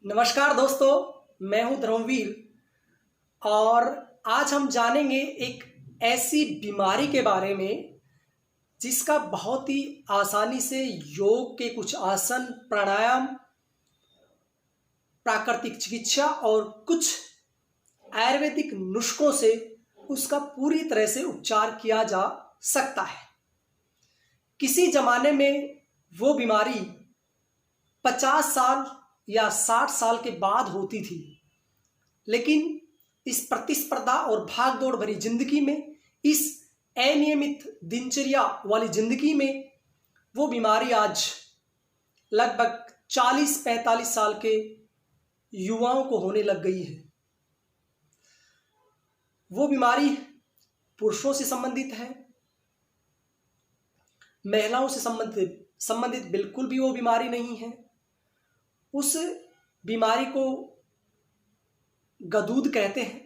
नमस्कार दोस्तों, मैं हूं धर्मवीर और आज हम जानेंगे एक ऐसी बीमारी के बारे में जिसका बहुत ही आसानी से योग के कुछ आसन, प्राणायाम, प्राकृतिक चिकित्सा और कुछ आयुर्वेदिक नुस्खों से उसका पूरी तरह से उपचार किया जा सकता है। किसी जमाने में वो बीमारी 50 साल या 60 साल के बाद होती थी, लेकिन इस प्रतिस्पर्धा और भागदौड़ भरी जिंदगी में, इस अनियमित दिनचर्या वाली जिंदगी में वो बीमारी आज लगभग 40-45 साल के युवाओं को होने लग गई है। वो बीमारी पुरुषों से संबंधित है, महिलाओं से संबंधित बिल्कुल भी वो बीमारी नहीं है। उस बीमारी को गदूद कहते हैं,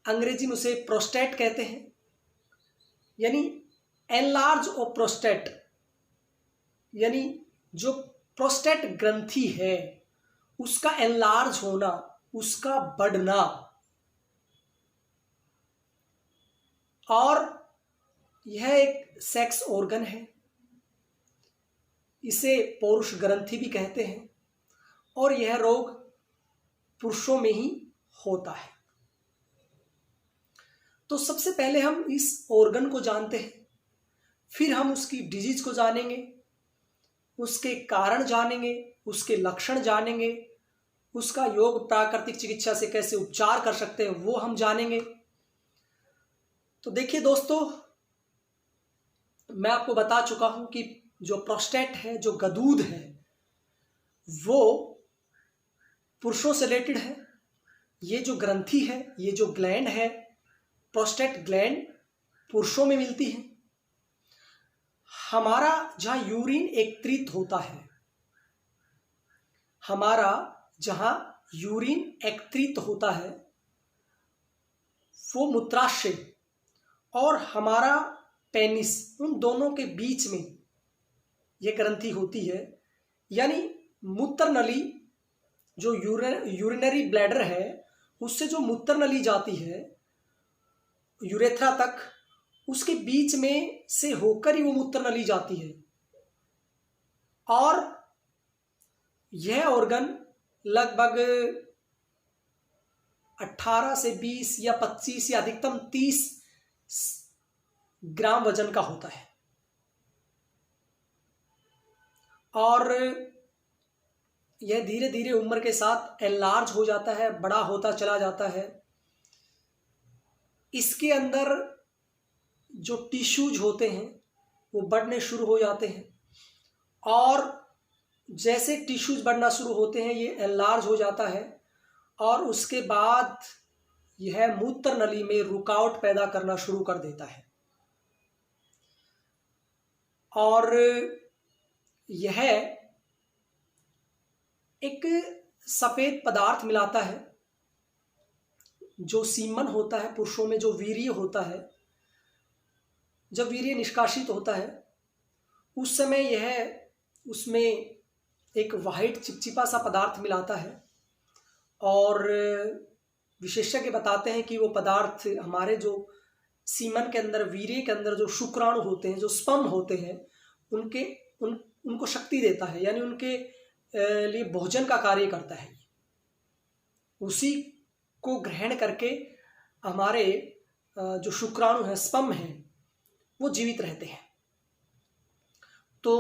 अंग्रेजी में उसे प्रोस्टेट कहते हैं, यानी एनलार्ज ऑफ प्रोस्टेट, यानी जो प्रोस्टेट ग्रंथि है उसका एनलार्ज होना, उसका बढ़ना। और यह एक सेक्स ऑर्गन है, इसे पौरुष ग्रंथि भी कहते हैं और यह रोग पुरुषों में ही होता है। तो सबसे पहले हम इस ऑर्गन को जानते हैं, फिर हम उसकी डिजीज को जानेंगे, उसके कारण जानेंगे, उसके लक्षण जानेंगे, उसका योग प्राकृतिक चिकित्सा से कैसे उपचार कर सकते हैं वो हम जानेंगे। तो देखिए दोस्तों, मैं आपको बता चुका हूं कि जो प्रोस्टेट है, जो गदूद है, वो पुरुषों से रिलेटेड है। ये जो ग्रंथि है, ये जो ग्लैंड है, प्रोस्टेट ग्लैंड, पुरुषों में मिलती है। हमारा जहां यूरिन एकत्रित होता है, हमारा जहां यूरिन एकत्रित होता है वो मूत्राशय और हमारा पेनिस, उन दोनों के बीच में ये ग्रंथि होती है। यानी मूत्र नली, जो यूरिनरी ब्लैडर है, उससे जो मूत्र नली जाती है यूरेथ्रा तक, उसके बीच में से होकर ही वो मूत्र नली जाती है। और यह ऑर्गन लगभग 18 से 20 या 25 या अधिकतम 30 ग्राम वजन का होता है। और यह धीरे धीरे उम्र के साथ एनलार्ज हो जाता है, बड़ा होता चला जाता है। इसके अंदर जो टिश्यूज होते हैं वो बढ़ने शुरू हो जाते हैं, और जैसे टिश्यूज बढ़ना शुरू होते हैं ये एनलार्ज हो जाता है, और उसके बाद यह मूत्र नली में रुकावट पैदा करना शुरू कर देता है। और यह एक सफेद पदार्थ मिलाता है, जो सीमन होता है पुरुषों में, जो वीर्य होता है। जब वीर्य निष्कासित होता है उस समय यह उसमें एक वाइट चिपचिपा सा पदार्थ मिलाता है, और विशेषज्ञ बताते हैं कि वो पदार्थ हमारे जो सीमन के अंदर, वीर्य के अंदर जो शुक्राणु होते हैं, जो स्पर्म होते हैं, उनको शक्ति देता है, यानी उनके लिए भोजन का कार्य करता है। उसी को ग्रहण करके हमारे जो शुक्राणु हैं, स्पर्म हैं, वो जीवित रहते हैं। तो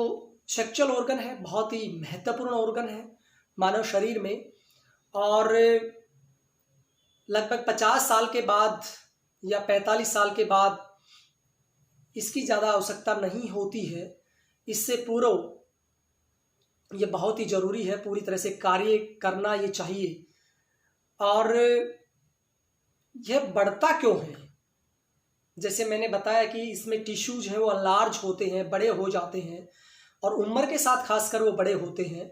सेक्सुअल ऑर्गन है, बहुत ही महत्वपूर्ण ऑर्गन है मानव शरीर में। और लगभग 50 साल के बाद या 45 साल के बाद इसकी ज़्यादा आवश्यकता नहीं होती है। इससे पूर्व ये बहुत ही ज़रूरी है, पूरी तरह से कार्य करना ये चाहिए। और यह बढ़ता क्यों है? जैसे मैंने बताया कि इसमें टिश्यूज हैं वो लार्ज होते हैं, बड़े हो जाते हैं, और उम्र के साथ खासकर वो बड़े होते हैं।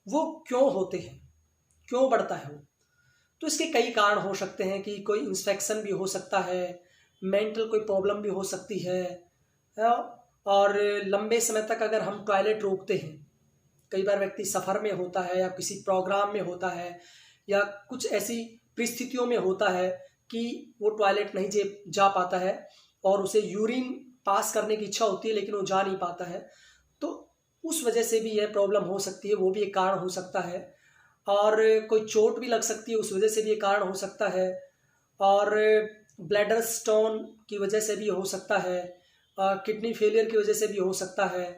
वो क्यों होते हैं, क्यों बढ़ता है वो? तो इसके कई कारण हो सकते हैं कि कोई इंफेक्शन भी हो सकता है, मेंटल कोई प्रॉब्लम भी हो सकती है, और लंबे समय तक अगर हम टॉयलेट रोकते हैं कई बार व्यक्ति सफ़र में होता है या किसी प्रोग्राम में होता है या कुछ ऐसी परिस्थितियों में होता है कि वो टॉयलेट नहीं जा पाता है और उसे यूरिन पास करने की इच्छा होती है लेकिन वो जा नहीं पाता है, तो उस वजह से भी यह प्रॉब्लम हो सकती है, वो भी एक कारण हो सकता है। और कोई चोट भी लग सकती है, उस वजह से भी एक कारण हो सकता है। और ब्लैडर स्टोन की वजह से भी हो सकता है, किडनी फेलियर की वजह से भी हो सकता है।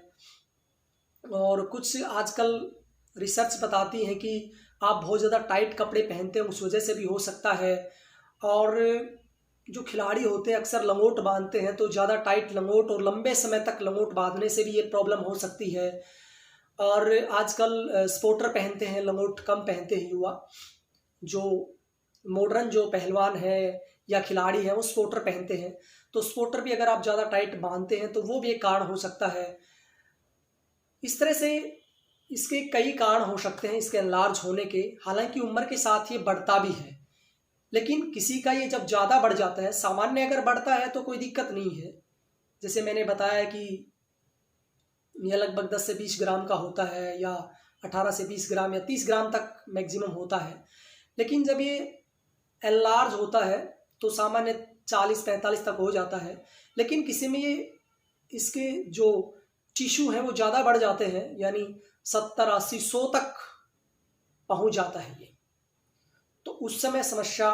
और कुछ आजकल रिसर्च बताती है कि आप बहुत ज़्यादा टाइट कपड़े पहनते हैं, उस वजह से भी हो सकता है। और जो खिलाड़ी होते हैं अक्सर लंगोट बांधते हैं, तो ज़्यादा टाइट लंगोट और लंबे समय तक लंगोट बांधने से भी ये प्रॉब्लम हो सकती है। और आजकल स्पोर्टर पहनते हैं, लंगोट कम पहनते हैं युवा। जो मॉडर्न जो पहलवान है या खिलाड़ी है वो स्पोर्टर पहनते हैं, तो स्पोर्टर भी अगर आप ज़्यादा टाइट बांधते हैं तो वो भी एक कारण हो सकता है। इस तरह से इसके कई कारण हो सकते हैं इसके एनलार्ज होने के। हालांकि उम्र के साथ ये बढ़ता भी है, लेकिन किसी का ये जब ज़्यादा बढ़ जाता है, सामान्य अगर बढ़ता है तो कोई दिक्कत नहीं है। जैसे मैंने बताया कि यह लगभग 10 से 20 ग्राम का होता है या 18 से 20 ग्राम या 30 ग्राम तक मैक्सिमम होता है। लेकिन जब ये एनलार्ज होता है तो सामान्य 40-45 तक हो जाता है। लेकिन किसी में ये इसके जो टिश्यू हैं वो ज़्यादा बढ़ जाते हैं, यानी 70, 80, 100 तक पहुंच जाता है ये, तो उस समय समस्या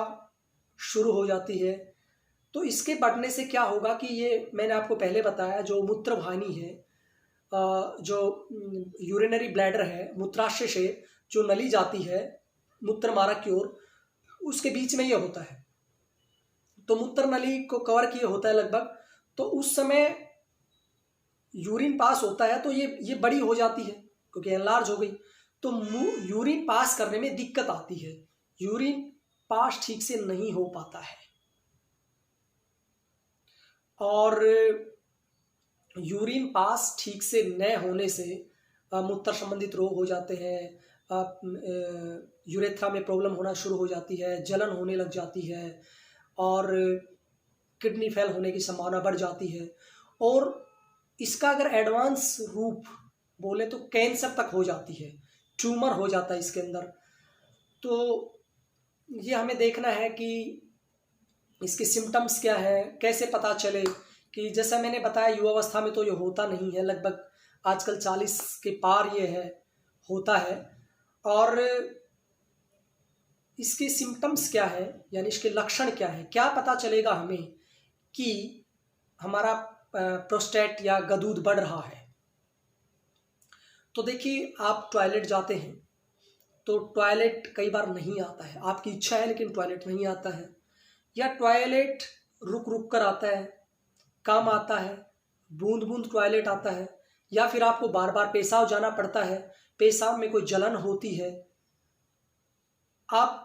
शुरू हो जाती है। तो इसके बढ़ने से क्या होगा कि ये मैंने आपको पहले बताया, जो मूत्रवाहिनी है, जो यूरिनरी ब्लैडर है, मूत्राशय से जो नली जाती है मूत्र मार्ग की ओर, उसके बीच में ये होता है। तो मूत्र नली को कवर किए होता है लगभग, तो उस समय यूरिन पास होता है तो ये बड़ी हो जाती है क्योंकि एनलार्ज हो गई, तो यूरिन पास करने में दिक्कत आती है, यूरिन पास ठीक से नहीं हो पाता है। और यूरिन पास ठीक से न होने से मूत्र संबंधित रोग हो जाते हैं, यूरेथ्रा में प्रॉब्लम होना शुरू हो जाती है, जलन होने लग जाती है और किडनी फेल होने की संभावना बढ़ जाती है। और इसका अगर एडवांस रूप बोले तो कैंसर तक हो जाती है, ट्यूमर हो जाता है इसके अंदर। तो ये हमें देखना है कि इसके सिम्टम्स क्या है, कैसे पता चले कि जैसा मैंने बताया युवावस्था में तो ये होता नहीं है, लगभग आजकल 40 के पार ये है होता है। और इसके सिम्टम्स क्या है, यानी इसके लक्षण क्या है, क्या पता चलेगा हमें कि हमारा प्रोस्टेट या गदूद बढ़ रहा है। तो देखिए, आप टॉयलेट जाते हैं तो टॉयलेट कई बार नहीं आता है, आपकी इच्छा है लेकिन टॉयलेट नहीं आता है, या टॉयलेट रुक रुक कर आता है, कम आता है, बूंद बूंद टॉयलेट आता है, या फिर आपको बार बार पेशाब जाना पड़ता है, पेशाब में कोई जलन होती है, आप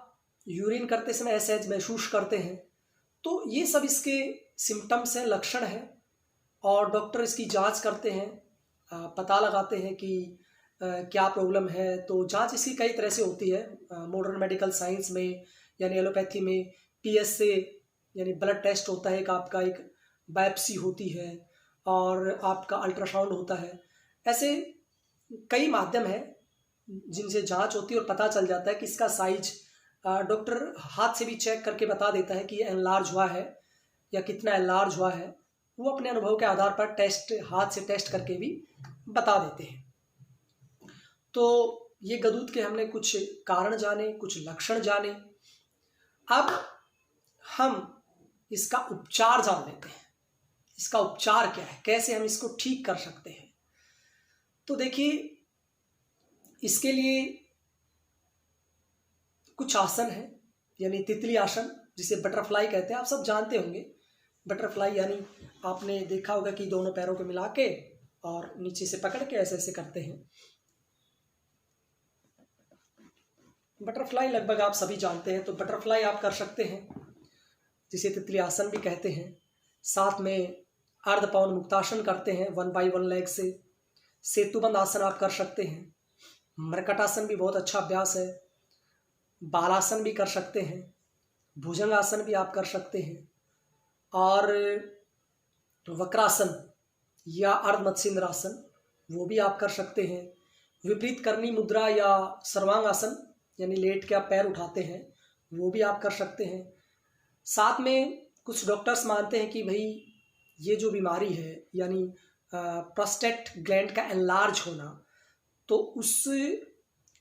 यूरिन करते समय असहज महसूस करते हैं, तो ये सब इसके सिम्टम्स हैं, लक्षण हैं। और डॉक्टर इसकी जांच करते हैं, पता लगाते हैं कि क्या प्रॉब्लम है। तो जांच इसकी कई तरह से होती है, मॉडर्न मेडिकल साइंस में यानी एलोपैथी में PSA यानी ब्लड टेस्ट होता है, एक आपका एक बायोप्सी होती है और आपका अल्ट्रासाउंड होता है। ऐसे कई माध्यम हैं जिनसे जांच होती है और पता चल जाता है कि इसका साइज डॉक्टर हाथ से भी चेक करके बता देता है कि ये एनलार्ज हुआ है या कितना एनलार्ज हुआ है। वो अपने अनुभव के आधार पर टेस्ट हाथ से टेस्ट करके भी बता देते हैं। तो ये गदूद के हमने कुछ कारण जाने, कुछ लक्षण जाने। अब हम इसका उपचार जान लेते हैं, इसका उपचार क्या है, कैसे हम इसको ठीक कर सकते हैं। तो देखिए, इसके लिए कुछ आसन है, यानी तितली आसन जिसे बटरफ्लाई कहते हैं, आप सब जानते होंगे। बटरफ्लाई यानी आपने देखा होगा कि दोनों पैरों को मिला के और नीचे से पकड़ के ऐसे ऐसे करते हैं। बटरफ्लाई लगभग आप सभी जानते हैं, तो बटरफ्लाई आप कर सकते हैं, जिसे तितली आसन भी कहते हैं। साथ में अर्ध पवन मुक्तासन करते हैं 1 बाई 1 लेग से। सेतुबंद आसन आप कर सकते हैं। मरकटासन भी बहुत अच्छा अभ्यास है। बालासन भी कर सकते हैं। भुजंग आसन भी आप कर सकते हैं। और वक्रासन या अर्ध मत्स्येंद्र आसन वो भी आप कर सकते हैं। विपरीत करनी मुद्रा या सर्वांग आसन यानी लेट के आप पैर उठाते हैं, वो भी आप कर सकते हैं। साथ में कुछ डॉक्टर्स मानते हैं कि भाई ये जो बीमारी है यानी प्रोस्टेट ग्लैंड का एनलार्ज होना, तो उस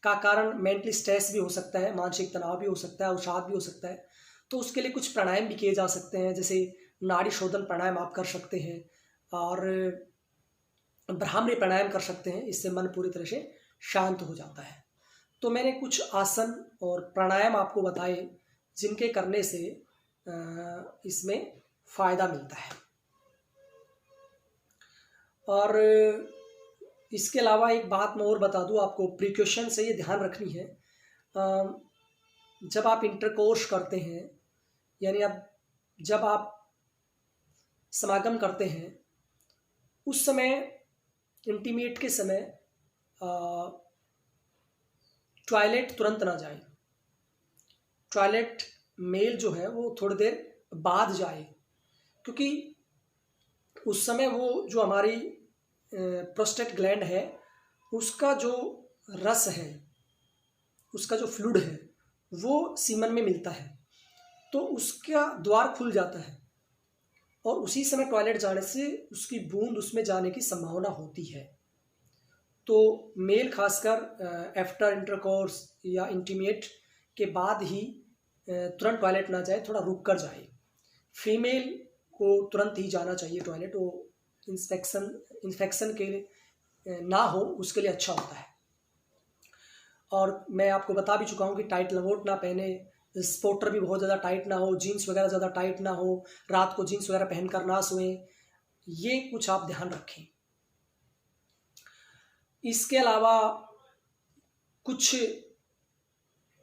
का कारण मेंटली स्ट्रेस भी हो सकता है, मानसिक तनाव भी हो सकता है, अवसाद भी हो सकता है। तो उसके लिए कुछ प्राणायाम भी किए जा सकते हैं, जैसे नाड़ी शोधन प्राणायाम आप कर सकते हैं और ब्राह्मणी प्राणायाम कर सकते हैं। इससे मन पूरी तरह से शांत हो जाता है। तो मैंने कुछ आसन और प्राणायाम आपको बताए जिनके करने से इसमें फ़ायदा मिलता है। और इसके अलावा एक बात मैं और बता दूं आपको, प्रिकॉशन से ये ध्यान रखनी है, जब आप इंटरकोर्स करते हैं यानी जब आप समागम करते हैं उस समय, इंटीमेट के समय टॉयलेट तुरंत ना जाए। टॉयलेट मेल जो है वो थोड़ी देर बाद जाए, क्योंकि उस समय वो जो हमारी प्रोस्टेट ग्लैंड है उसका जो रस है, उसका जो फ्लूइड है वो सीमन में मिलता है, तो उसका द्वार खुल जाता है और उसी समय टॉयलेट जाने से उसकी बूंद उसमें जाने की संभावना होती है। तो मेल खासकर आफ्टर इंटरकोर्स या इंटीमेट के बाद ही तुरंत टॉयलेट ना जाए, थोड़ा रुक कर जाए। फीमेल को तुरंत ही जाना चाहिए टॉयलेट, वो इन्फेक्शन के लिए ना हो उसके लिए अच्छा होता है। और मैं आपको बता भी चुका हूँ कि टाइट लंगोट ना पहने, स्पोर्टर भी बहुत ज़्यादा टाइट ना हो, जीन्स वगैरह ज़्यादा टाइट ना हो, रात को जीन्स वगैरह पहनकर ना सोएं, ये कुछ आप ध्यान रखें। इसके अलावा कुछ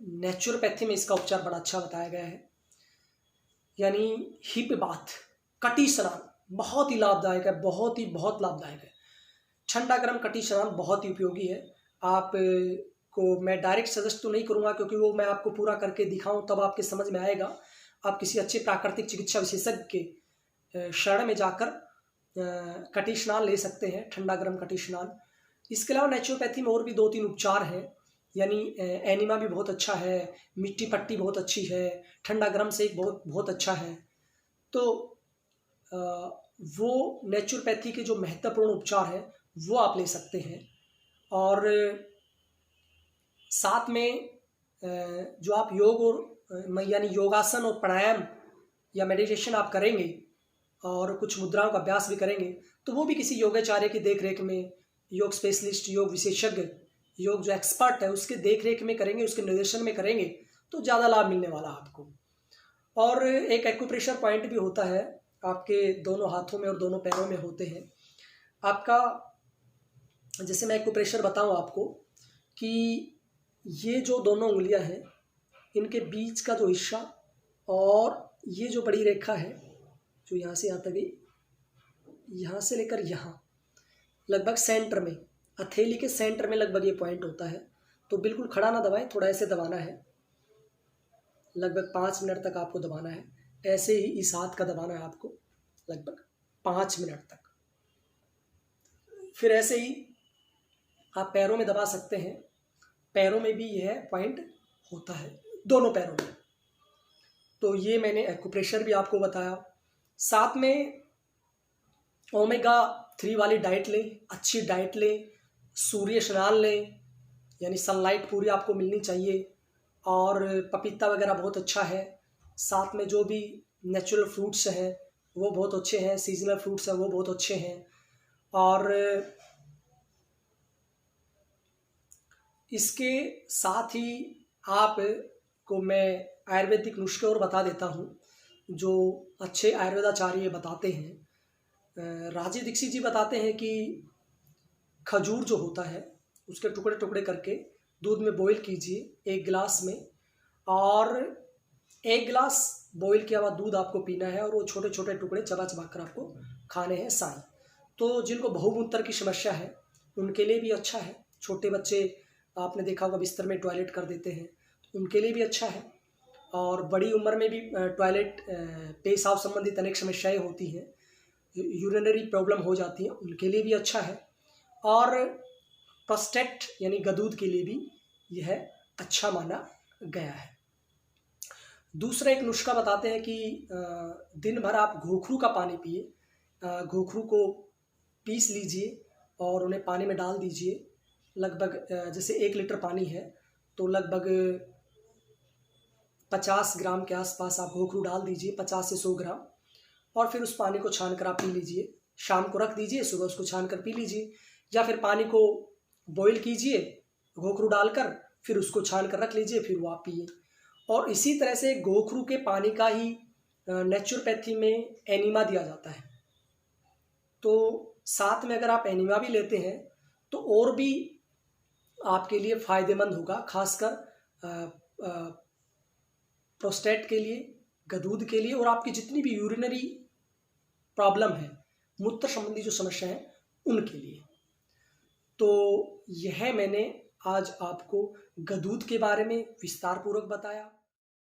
नेचुरोपैथी में इसका उपचार बड़ा अच्छा बताया गया है, यानी हिप बाथ, कटी स्नान बहुत ही लाभदायक है, बहुत लाभदायक है। ठंडा गर्म कटी स्नान बहुत ही उपयोगी है। आप को मैं डायरेक्ट सजेस्ट तो नहीं करूँगा, क्योंकि वो मैं आपको पूरा करके दिखाऊं तब आपके समझ में आएगा। आप किसी अच्छे प्राकृतिक चिकित्सा विशेषज्ञ के शरण में जाकर कटी स्नान ले सकते हैं, ठंडा गर्म कटी स्नान। इसके अलावा नेचुरोपैथी में और भी 2-3 उपचार हैं, यानी एनिमा भी बहुत अच्छा है, मिट्टी पट्टी बहुत अच्छी है, ठंडा गर्म से एक बहुत अच्छा है। तो वो नेचुरोपैथी के जो महत्वपूर्ण उपचार हैं वो आप ले सकते हैं। और साथ में जो आप योग और यानी योगासन और प्राणायाम या मेडिटेशन आप करेंगे और कुछ मुद्राओं का अभ्यास भी करेंगे, तो वो भी किसी योगाचार्य की देखरेख में, योग स्पेशलिस्ट, योग विशेषज्ञ, योग जो एक्सपर्ट है उसके देखरेख में करेंगे, उसके निर्देशन में करेंगे, तो ज़्यादा लाभ मिलने वाला आपको। और एक एक्यूप्रेशर पॉइंट भी होता है, आपके दोनों हाथों में और दोनों पैरों में होते हैं। आपका जैसे मैं एक्यूप्रेशर बताऊं आपको कि ये जो दोनों उंगलियां हैं इनके बीच का जो हिस्सा और ये जो बड़ी रेखा है जो यहाँ से यहाँ तक गई, यहाँ से लेकर यहाँ लगभग सेंटर में, हथेली के सेंटर में लगभग ये पॉइंट होता है। तो बिल्कुल खड़ा ना दबाएं, थोड़ा ऐसे दबाना है, लगभग 5 मिनट तक आपको दबाना है। ऐसे ही इस हाथ का दबाना है आपको लगभग 5 मिनट तक। फिर ऐसे ही आप पैरों में दबा सकते हैं, पैरों में भी यह पॉइंट होता है, दोनों पैरों में। तो ये मैंने एक्यूप्रेशर भी आपको बताया। साथ में ओमेगा 3 वाली डाइट लें, अच्छी डाइट लें, सूर्य स्नान लें, यानी सनलाइट पूरी आपको मिलनी चाहिए, और पपीता वगैरह बहुत अच्छा है। साथ में जो भी नेचुरल फ्रूट्स हैं वो बहुत अच्छे हैं, सीजनल फ्रूट्स हैं वो बहुत अच्छे हैं। और इसके साथ ही आप को मैं आयुर्वेदिक नुस्खे और बता देता हूँ जो अच्छे आयुर्वेदाचार्य बताते हैं। राजीव दीक्षित जी बताते हैं कि खजूर जो होता है उसके टुकड़े टुकड़े करके दूध में बॉईल कीजिए 1 गिलास में, और 1 गिलास बॉईल किया हुआ दूध आपको पीना है, और वो छोटे छोटे टुकड़े चबा चबा कर आपको खाने हैं साई। तो जिनको बहुमूत्र की समस्या है उनके लिए भी अच्छा है। छोटे बच्चे आपने देखा होगा बिस्तर में टॉयलेट कर देते हैं, तो उनके लिए भी अच्छा है। और बड़ी उम्र में भी टॉयलेट पेशाब संबंधित अनेक समस्याएं होती हैं, यूरिनरी प्रॉब्लम हो जाती हैं, उनके लिए भी अच्छा है। और प्रोस्टेट यानी गदूद के लिए भी यह अच्छा माना गया है। दूसरा एक नुस्खा बताते हैं कि दिन भर आप घोखरू का पानी पिए। घोखरू को पीस लीजिए और उन्हें पानी में डाल दीजिए। लगभग जैसे 1 लीटर पानी है तो लगभग 50 ग्राम के आसपास आप घोखरू डाल दीजिए, 50 से 100 ग्राम, और फिर उस पानी को छान कर आप पी लीजिए। शाम को रख दीजिए, सुबह उसको छान कर पी लीजिए, या फिर पानी को बॉईल कीजिए घोखरू डालकर, फिर उसको छान कर रख लीजिए, फिर वो आप पिए। और इसी तरह से घोखरू के पानी का ही नेचुरोपैथी में एनिमा दिया जाता है। तो साथ में अगर आप एनिमा भी लेते हैं तो और भी आपके लिए फ़ायदेमंद होगा, खासकर प्रोस्टेट के लिए, गदूद के लिए, और आपकी जितनी भी यूरिनरी प्रॉब्लम है, मूत्र संबंधी जो समस्या है, उनके लिए। तो यह मैंने आज आपको गदूद के बारे में विस्तार पूर्वक बताया।